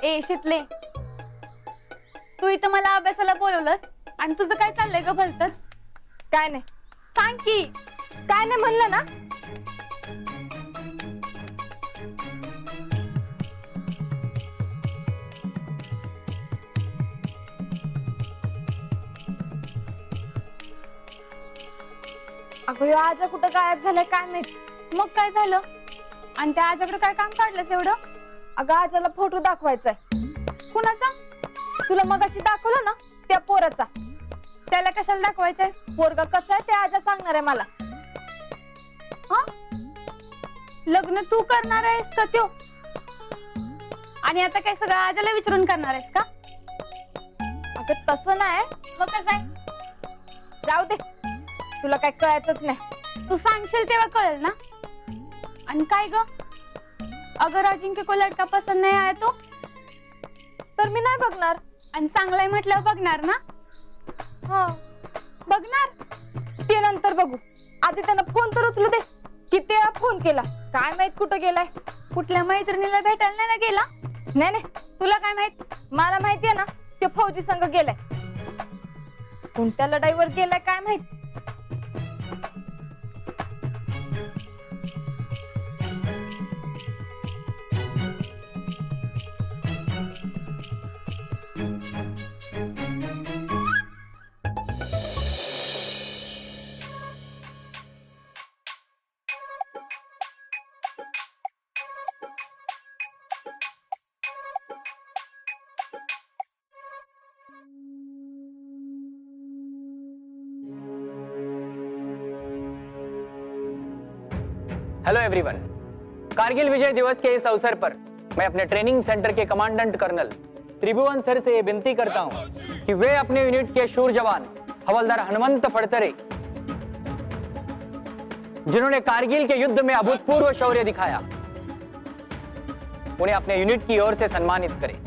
ए शितले, तू इथं मला अभ्यासाला बोलवलंस आणि तुझं काय चाललंय ग भलतच? काय नाही, सांग की. काय नाही म्हणलं ना. अगं ह्यो आजा कुठं गायब झालाय काय माहित. मग काय झालं? आणि त्या आजाकडे काय काम काढलंस एवढं? अगं आजाला फोटो दाखवायचाय. कुणाचा? तुला मगाशी दाखवलं ना त्या पोराचा. त्याला कशाला दाखवायचंय? पोरगा कसा आहे ते आजा सांगणार आहे मला. हा? लग्न तू करणार आहेस का त्यो? आणि आता काय सगळं आजाला विचारून करणार आहेस का? अगं तसं नाही. मग कसं आहे? जाऊ दे, तुला काय कळायचंच नाही. तू सांगशील तेव्हा कळेल ना. आणि काय ग, अगर अजिंक्य को लड़का पसंद नाही आया तो? तर मी नाही बघणार. आणि चांगलाय म्हटल्यावर बघणार ना? हा बघणार. ते नंतर बघू. आधी त्यांना फोन तर उचलू दे. किती वेळा फोन केला काय माहित कुठं गेलाय. कुठल्या मैत्रिणीला भेटायला नाही ना गेला? नाही नाही, तुला काय माहित? मला माहितीये ना ते फौजी संघ गेलाय. कोणत्या लढाईवर गेलाय काय माहित. हेलो एवरीवन, कारगिल विजय दिवस के इस अवसर पर मैं अपने ट्रेनिंग सेंटर के कमांडेंट कर्नल त्रिभुवन सर से ये विनती करता हूं कि वे अपने यूनिट के शूर जवान हवलदार हनुमंत फड़तरे, जिन्होंने कारगिल के युद्ध में अभूतपूर्व शौर्य दिखाया, उन्हें अपने यूनिट की ओर से सम्मानित करें।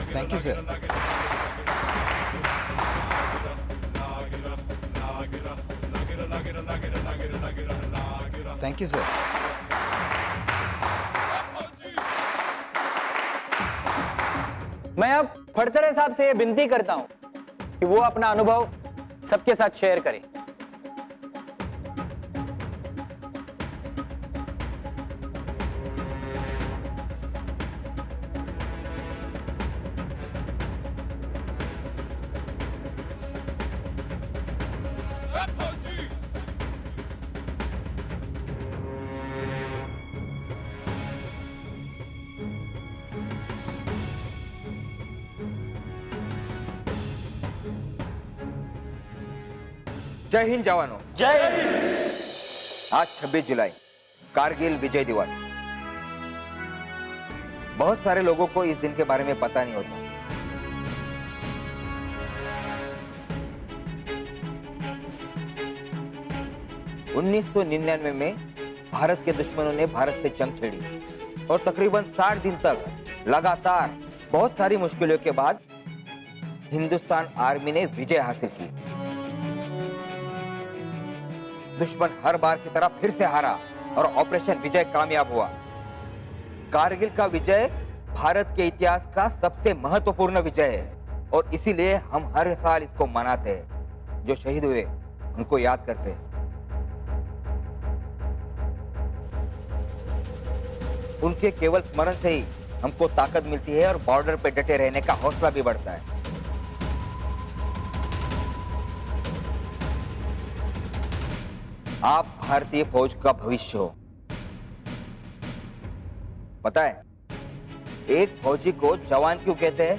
Thank you sir. Thank you sir. मैं अब फड़तरे साहब से ये विनती करता हूं कि वो अपना अनुभव सबके साथ शेयर करें। जय हिंद जवानों। जय हिंद। आज 26 जुलाई कारगिल विजय दिवस। बहुत सारे लोगों को इस दिन के बारे में पता नहीं होता। उन्नीस में भारत के दुश्मनों ने भारत से जंग छेड़ी और तकरीबन 60 दिन तक लगातार बहुत सारी मुश्किलों के बाद हिंदुस्तान आर्मी ने विजय हासिल की। दुश्मन हर बार की तरह फिर से हारा और ऑपरेशन विजय कामयाब हुआ। कारगिल का विजय भारत के इतिहास का सबसे महत्वपूर्ण विजय है और इसीलिए हम हर साल इसको मनाते हैं। जो शहीद हुए उनको याद करते हैं। उनके केवल स्मरण से ही हमको ताकत मिलती है और बॉर्डर पे डटे रहने का हौसला भी बढ़ता है। आप भारतीय फौज का भविष्य हो। पता है एक फौजी को जवान क्यों कहते हैं?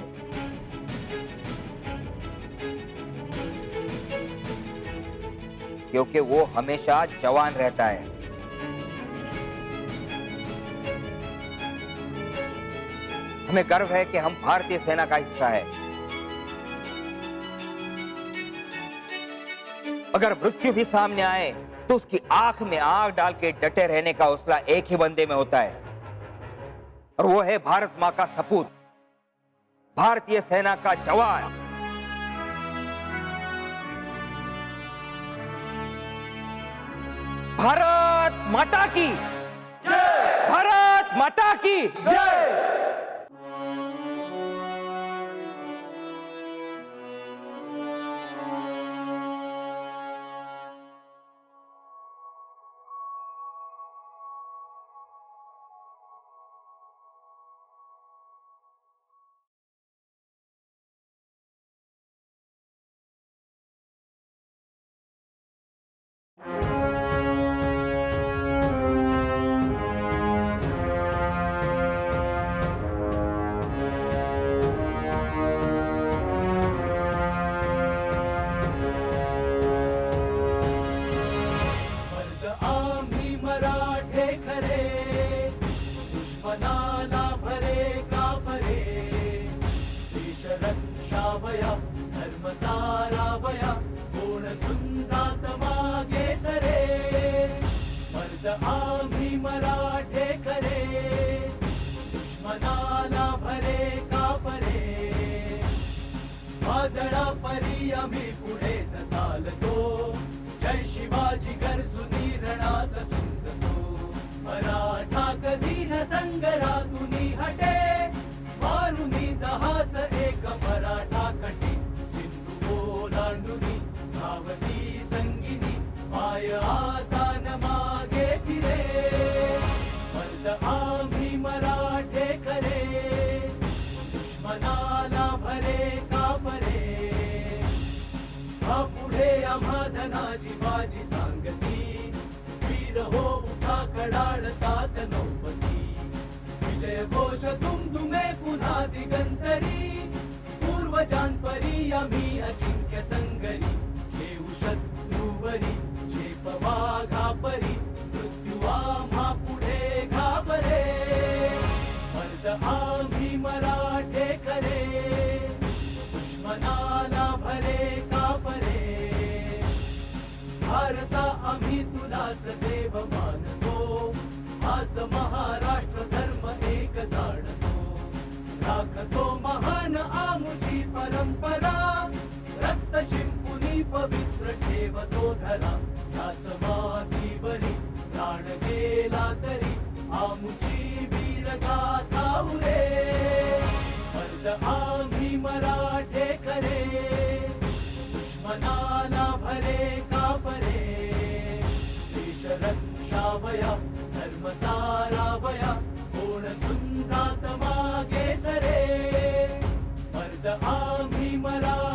क्योंकि वो हमेशा जवान रहता है। हमें गर्व है कि हम भारतीय सेना का हिस्सा है। अगर मृत्यु भी सामने आए तो उसकी आंख में आग डाल के डटे रहने का हौसला एक ही बंदे में होता है और वो है भारत मां का सपूत, भारतीय सेना का जवान। भारत माता की जय। भारत माता की जय। परी आम्ही पुढेच चालतो, जय शिवाजी गरजुनी रणात झुंजतो। मराठा कधी न संग्रातुनी हटे, मारुनी दहास एक मराठा कटी। सिंधू ओलांडुनी धावती संगिनी, पाय आता न मागे फिरे। मर्द आम्ही मराठे खरे, दुश्मनाला भरे का परे। हा पुढे आम्हा धनाजी बाजी सांगती, वीर हो उठा कडाळतात नौपती। विजय घोष दुमदुमे पुन्हा दिगंतरी, पूर्वजांपरी आम्ही अजिंक्य संगरी। घेऊ शत्रूवरी झेप वाघापरी, मृत्यू आम्हा पुढे घाबरे। मर्द आम्ही मराठे खरे, दुश्मनाला भरे का परे। भारता आम्ही तुलाच देव मानतो, हाच महाराष्ट्र धर्म एक जाणतो। राखतो महान आमुची परंपरा, रक्त शिंपुनी पवित्र ठेवतो धरा। ह्याच मातीवरी प्राण गेला तरी, आमुची वीरगाथा उरे। मर्द आम्ही मराठे खरे, दुश्मनाला भरे का परे। देश रक्षावया धर्म तारावया, कोण झुंजात मागे सरे। मर्द आम्ही मराठे